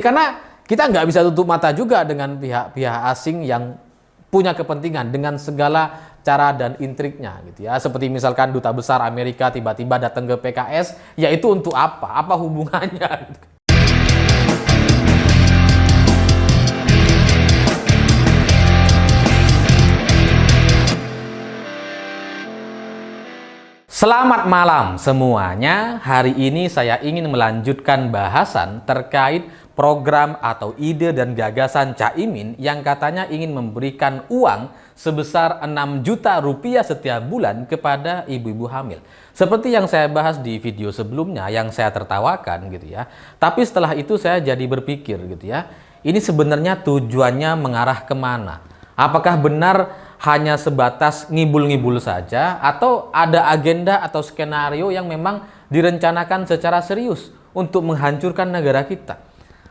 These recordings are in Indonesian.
Karena kita nggak bisa tutup mata juga dengan pihak-pihak asing yang punya kepentingan dengan segala cara dan intriknya gitu ya. Seperti misalkan duta besar Amerika tiba-tiba datang ke PKS, ya itu untuk apa? Apa hubungannya? Selamat malam semuanya. Hari ini saya ingin melanjutkan bahasan terkait program atau ide dan gagasan Caimin yang katanya ingin memberikan uang sebesar 6 juta rupiah setiap bulan kepada ibu-ibu hamil. Seperti yang saya bahas di video sebelumnya yang saya tertawakan gitu ya. Tapi setelah itu saya jadi berpikir gitu ya. Ini sebenarnya tujuannya mengarah kemana? Apakah benar hanya sebatas ngibul-ngibul saja atau ada agenda atau skenario yang memang direncanakan secara serius untuk menghancurkan negara kita?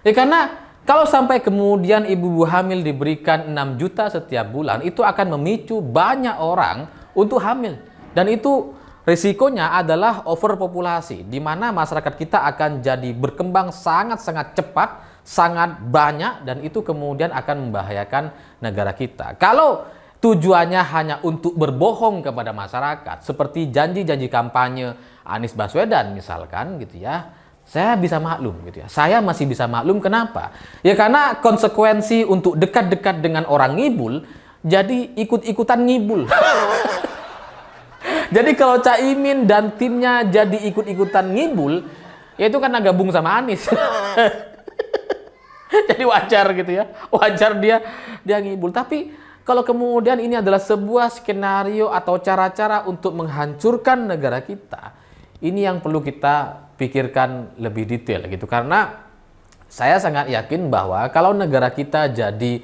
Karena kalau sampai kemudian ibu-ibu hamil diberikan 6 juta setiap bulan, itu akan memicu banyak orang untuk hamil. Dan itu risikonya adalah overpopulasi, di mana masyarakat kita akan jadi berkembang sangat-sangat cepat, sangat banyak, dan itu kemudian akan membahayakan negara kita. Kalau tujuannya hanya untuk berbohong kepada masyarakat, seperti janji-janji kampanye Anies Baswedan misalkan gitu ya, saya bisa maklum gitu ya. Saya masih bisa maklum, kenapa? Ya karena konsekuensi untuk dekat-dekat dengan orang ngibul, jadi ikut-ikutan ngibul. Jadi kalau Caimin dan timnya jadi ikut-ikutan ngibul, ya itu karena gabung sama Anies. Jadi wajar gitu ya, wajar dia ngibul. Tapi kalau kemudian ini adalah sebuah skenario atau cara-cara untuk menghancurkan negara kita, ini yang perlu kita pikirkan lebih detail gitu. Karena saya sangat yakin bahwa kalau negara kita jadi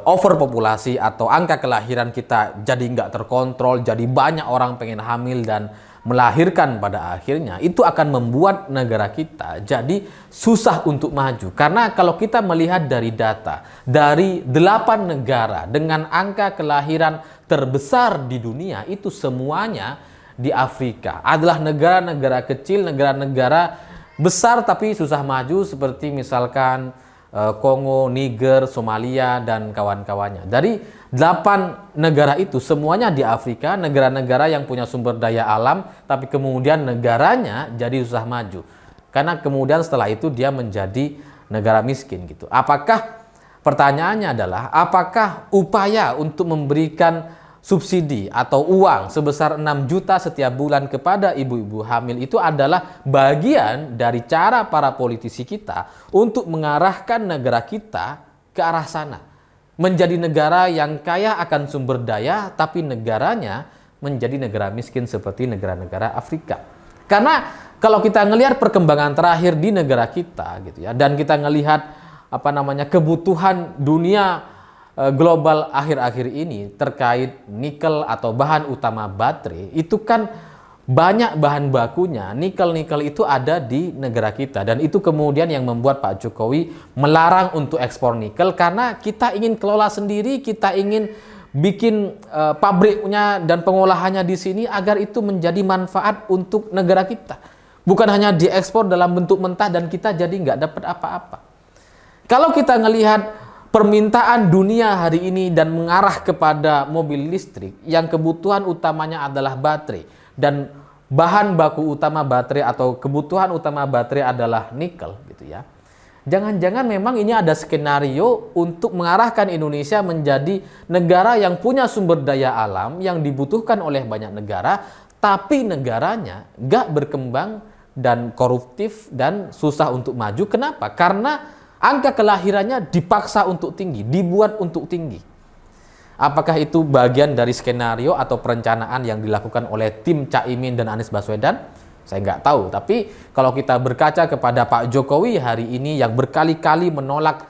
overpopulasi atau angka kelahiran kita jadi nggak terkontrol, jadi banyak orang pengen hamil dan melahirkan pada akhirnya, itu akan membuat negara kita jadi susah untuk maju. Karena kalau kita melihat dari data, dari 8 negara dengan angka kelahiran terbesar di dunia, itu semuanya di Afrika. Adalah negara-negara kecil, negara-negara besar tapi susah maju, seperti misalkan Kongo, Niger, Somalia, dan kawan-kawannya. Dari 8 negara itu semuanya di Afrika, negara-negara yang punya sumber daya alam, tapi kemudian negaranya jadi susah maju. Karena kemudian setelah itu dia menjadi negara miskin gitu. Pertanyaannya adalah, apakah upaya untuk memberikan subsidi atau uang sebesar 6 juta setiap bulan kepada ibu-ibu hamil itu adalah bagian dari cara para politisi kita untuk mengarahkan negara kita ke arah sana? Menjadi negara yang kaya akan sumber daya, tapi negaranya menjadi negara miskin seperti negara-negara Afrika. Karena kalau kita ngelihat perkembangan terakhir di negara kita gitu ya, dan kita ngelihat kebutuhan dunia global akhir-akhir ini terkait nikel atau bahan utama baterai, itu kan banyak bahan bakunya, nikel-nikel itu ada di negara kita. Dan itu kemudian yang membuat Pak Jokowi melarang untuk ekspor nikel, karena kita ingin kelola sendiri, kita ingin bikin pabriknya dan pengolahannya di sini agar itu menjadi manfaat untuk negara kita. Bukan hanya diekspor dalam bentuk mentah dan kita jadi nggak dapat apa-apa. Kalau kita ngelihat permintaan dunia hari ini dan mengarah kepada mobil listrik yang kebutuhan utamanya adalah baterai, dan bahan baku utama baterai atau kebutuhan utama baterai adalah nikel gitu ya. Jangan-jangan memang ini ada skenario untuk mengarahkan Indonesia menjadi negara yang punya sumber daya alam yang dibutuhkan oleh banyak negara, tapi negaranya gak berkembang dan koruptif dan susah untuk maju. Kenapa? Karena angka kelahirannya dipaksa untuk tinggi, dibuat untuk tinggi. Apakah itu bagian dari skenario atau perencanaan yang dilakukan oleh tim Caimin dan Anies Baswedan? Saya nggak tahu. Tapi kalau kita berkaca kepada Pak Jokowi hari ini yang berkali-kali menolak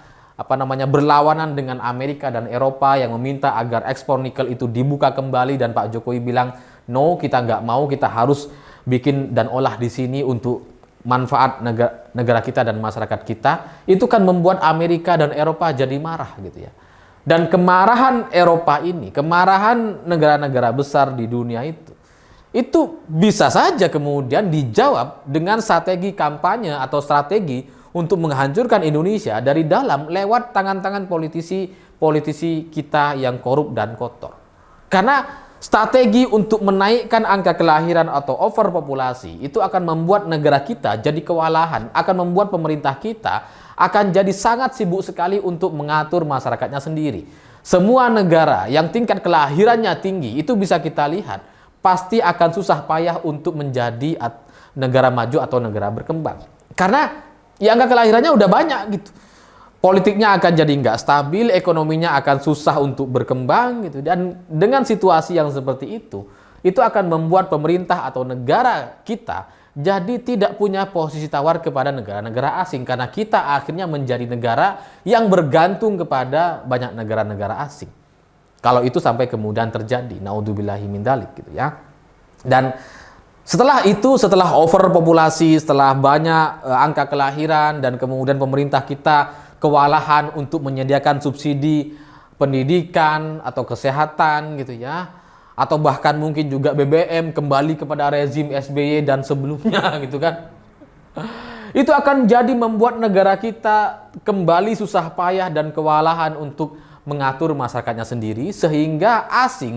berlawanan dengan Amerika dan Eropa yang meminta agar ekspor nikel itu dibuka kembali, dan Pak Jokowi bilang, no, kita nggak mau, kita harus bikin dan olah di sini untuk manfaat negara kita dan masyarakat kita, itu kan membuat Amerika dan Eropa jadi marah gitu ya. Dan kemarahan Eropa ini, kemarahan negara-negara besar di dunia itu bisa saja kemudian dijawab dengan strategi kampanye atau strategi untuk menghancurkan Indonesia dari dalam lewat tangan-tangan politisi kita yang korup dan kotor. Karena strategi untuk menaikkan angka kelahiran atau overpopulasi itu akan membuat negara kita jadi kewalahan, akan membuat pemerintah kita akan jadi sangat sibuk sekali untuk mengatur masyarakatnya sendiri. Semua negara yang tingkat kelahirannya tinggi itu bisa kita lihat pasti akan susah payah untuk menjadi negara maju atau negara berkembang. Karena ya angka kelahirannya udah banyak gitu. Politiknya akan jadi nggak stabil, ekonominya akan susah untuk berkembang gitu. Dan dengan situasi yang seperti itu akan membuat pemerintah atau negara kita jadi tidak punya posisi tawar kepada negara-negara asing. Karena kita akhirnya menjadi negara yang bergantung kepada banyak negara-negara asing. Kalau itu sampai kemudian terjadi, naudzubillahi min dzalik gitu ya. Dan setelah itu, setelah overpopulasi, setelah banyak angka kelahiran dan kemudian pemerintah kita kewalahan untuk menyediakan subsidi pendidikan atau kesehatan gitu ya, atau bahkan mungkin juga BBM kembali kepada rezim SBY dan sebelumnya gitu kan, itu akan jadi membuat negara kita kembali susah payah dan kewalahan untuk mengatur masyarakatnya sendiri, sehingga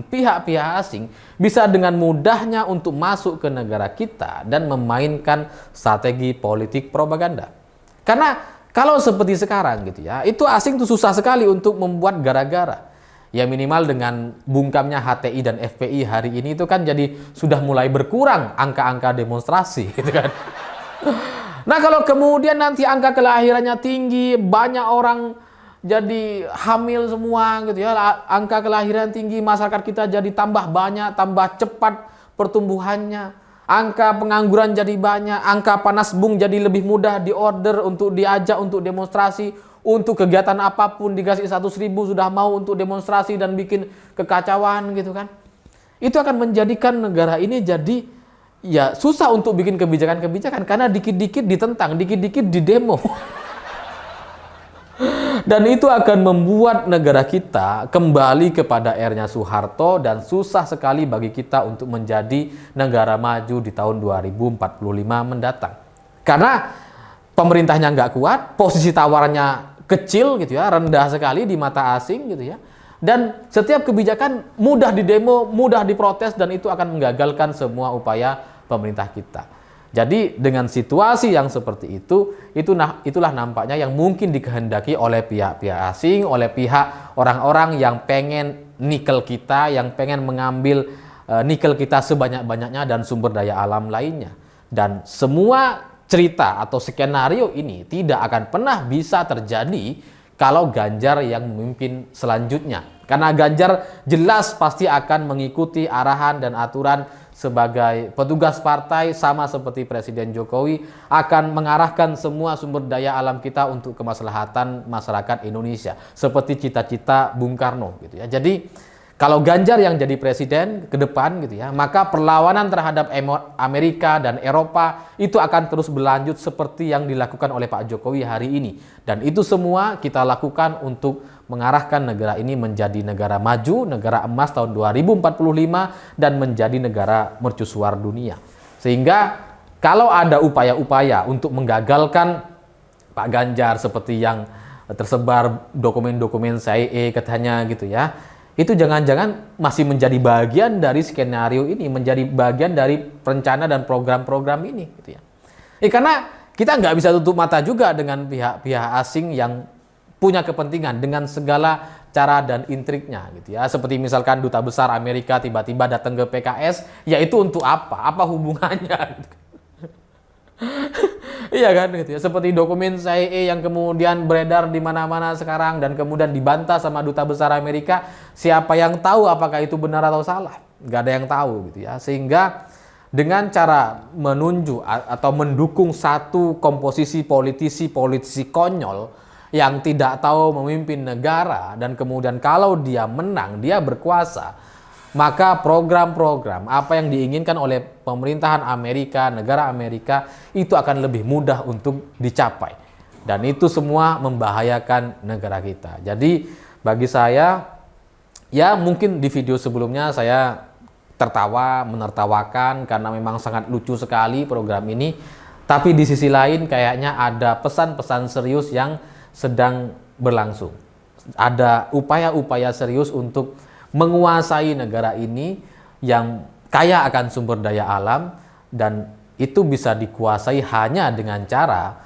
pihak-pihak asing bisa dengan mudahnya untuk masuk ke negara kita dan memainkan strategi politik propaganda. Karena kalau seperti sekarang gitu ya, itu asing tuh susah sekali untuk membuat gara-gara. Ya minimal dengan bungkamnya HTI dan FPI hari ini itu kan jadi sudah mulai berkurang angka-angka demonstrasi gitu kan. Nah kalau kemudian nanti angka kelahirannya tinggi, banyak orang jadi hamil semua gitu ya, angka kelahiran tinggi, masyarakat kita jadi tambah banyak, tambah cepat pertumbuhannya. Angka pengangguran jadi banyak, angka panas bung jadi lebih mudah diorder untuk diajak untuk demonstrasi, untuk kegiatan apapun dikasih 100.000 sudah mau untuk demonstrasi dan bikin kekacauan gitu kan. Itu akan menjadikan negara ini jadi ya susah untuk bikin kebijakan-kebijakan karena dikit-dikit ditentang, dikit-dikit didemo. Dan itu akan membuat negara kita kembali kepada era-nya Soeharto dan susah sekali bagi kita untuk menjadi negara maju di tahun 2045 mendatang. Karena pemerintahnya nggak kuat, posisi tawarannya kecil gitu ya, rendah sekali di mata asing gitu ya. Dan setiap kebijakan mudah didemo, mudah diprotes dan itu akan menggagalkan semua upaya pemerintah kita. Jadi dengan situasi yang seperti itulah nampaknya yang mungkin dikehendaki oleh pihak-pihak asing, oleh pihak orang-orang yang pengen nikel kita, yang pengen mengambil nikel kita sebanyak-banyaknya dan sumber daya alam lainnya. Dan semua cerita atau skenario ini tidak akan pernah bisa terjadi kalau Ganjar yang memimpin selanjutnya. Karena Ganjar jelas pasti akan mengikuti arahan dan aturan sebagai petugas partai, sama seperti Presiden Jokowi, akan mengarahkan semua sumber daya alam kita untuk kemaslahatan masyarakat Indonesia, seperti cita-cita Bung Karno gitu ya. Jadi kalau Ganjar yang jadi presiden ke depan gitu ya, maka perlawanan terhadap Amerika dan Eropa itu akan terus berlanjut seperti yang dilakukan oleh Pak Jokowi hari ini. Dan itu semua kita lakukan untuk mengarahkan negara ini menjadi negara maju, negara emas tahun 2045 dan menjadi negara mercusuar dunia. Sehingga kalau ada upaya-upaya untuk menggagalkan Pak Ganjar seperti yang tersebar dokumen-dokumen CIA katanya gitu ya, itu jangan-jangan masih menjadi bagian dari skenario ini, menjadi bagian dari rencana dan program-program ini gitu ya. Karena kita nggak bisa tutup mata juga dengan pihak-pihak asing yang punya kepentingan dengan segala cara dan intriknya gitu ya. Seperti misalkan duta besar Amerika tiba-tiba datang ke PKS, ya itu untuk apa? Apa hubungannya? Iya kan gitu ya. Seperti dokumen CIA yang kemudian beredar di mana-mana sekarang dan kemudian dibantah sama duta besar Amerika, siapa yang tahu apakah itu benar atau salah? Gak ada yang tahu gitu ya. Sehingga dengan cara menunjuk atau mendukung satu komposisi politisi konyol yang tidak tahu memimpin negara dan kemudian kalau dia menang, dia berkuasa, maka program-program apa yang diinginkan oleh pemerintahan Amerika, negara Amerika itu akan lebih mudah untuk dicapai. Dan itu semua membahayakan negara kita. Jadi bagi saya, ya mungkin di video sebelumnya saya menertawakan karena memang sangat lucu sekali program ini. Tapi di sisi lain kayaknya ada pesan-pesan serius yang sedang berlangsung. Ada upaya-upaya serius untuk menguasai negara ini yang kaya akan sumber daya alam, dan itu bisa dikuasai hanya dengan cara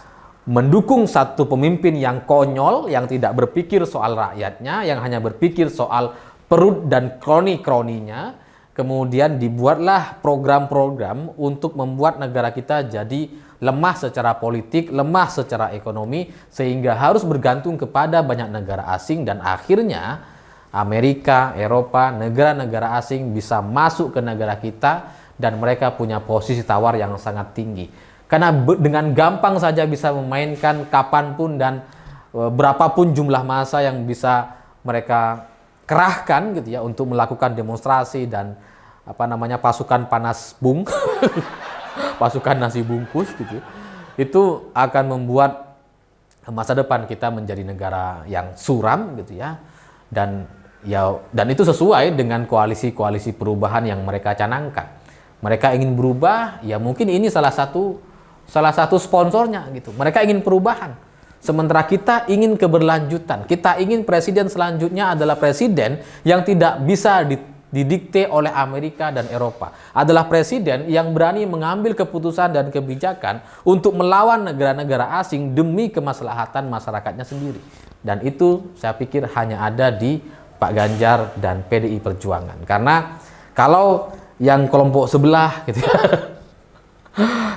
mendukung satu pemimpin yang konyol, yang tidak berpikir soal rakyatnya, yang hanya berpikir soal perut dan kroni-kroninya. Kemudian dibuatlah program-program untuk membuat negara kita jadi lemah secara politik, lemah secara ekonomi, sehingga harus bergantung kepada banyak negara asing, dan akhirnya Amerika, Eropa, negara-negara asing bisa masuk ke negara kita dan mereka punya posisi tawar yang sangat tinggi. Karena dengan gampang saja bisa memainkan kapanpun dan berapapun jumlah massa yang bisa mereka kerahkan gitu ya untuk melakukan demonstrasi dan pasukan panas bung pasukan nasi bungkus gitu, itu akan membuat masa depan kita menjadi negara yang suram gitu ya, dan itu sesuai dengan koalisi-koalisi perubahan yang mereka canangkan. Mereka ingin berubah, ya mungkin ini salah satu sponsornya gitu. Mereka ingin perubahan, sementara kita ingin keberlanjutan. Kita ingin presiden selanjutnya adalah presiden yang tidak bisa didikte oleh Amerika dan Eropa. Adalah presiden yang berani mengambil keputusan dan kebijakan untuk melawan negara-negara asing demi kemaslahatan masyarakatnya sendiri. Dan itu saya pikir hanya ada di Pak Ganjar dan PDI Perjuangan. Karena kalau yang kelompok sebelah gitu ya,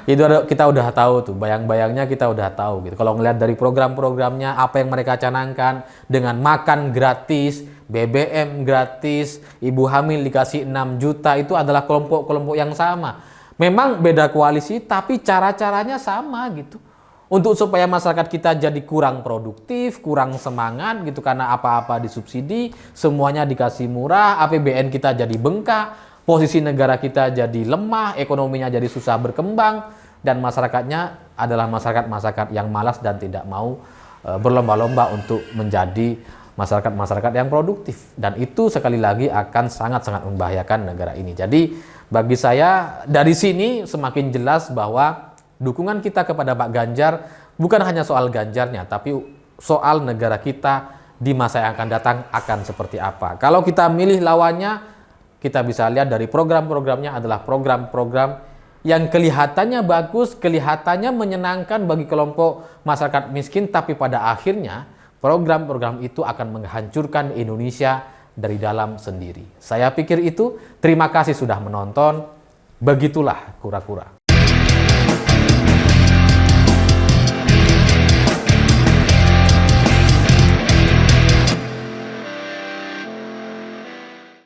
itu kita udah tahu tuh, bayang-bayangnya kita udah tahu gitu. Kalau ngelihat dari program-programnya, apa yang mereka canangkan dengan makan gratis, BBM gratis, ibu hamil dikasih 6 juta, itu adalah kelompok-kelompok yang sama. Memang beda koalisi, tapi cara-caranya sama gitu. Untuk supaya masyarakat kita jadi kurang produktif, kurang semangat gitu, karena apa-apa disubsidi, semuanya dikasih murah, APBN kita jadi bengkak, posisi negara kita jadi lemah, ekonominya jadi susah berkembang, dan masyarakatnya adalah masyarakat-masyarakat yang malas dan tidak mau berlomba-lomba untuk menjadi masyarakat-masyarakat yang produktif. Dan itu sekali lagi akan sangat-sangat membahayakan negara ini. Jadi bagi saya dari sini semakin jelas bahwa dukungan kita kepada Pak Ganjar bukan hanya soal Ganjarnya, tapi soal negara kita di masa yang akan datang akan seperti apa. Kalau kita milih lawannya, kita bisa lihat dari program-programnya adalah program-program yang kelihatannya bagus, kelihatannya menyenangkan bagi kelompok masyarakat miskin, tapi pada akhirnya program-program itu akan menghancurkan Indonesia dari dalam sendiri. Saya pikir itu. Terima kasih sudah menonton. Begitulah kura-kura.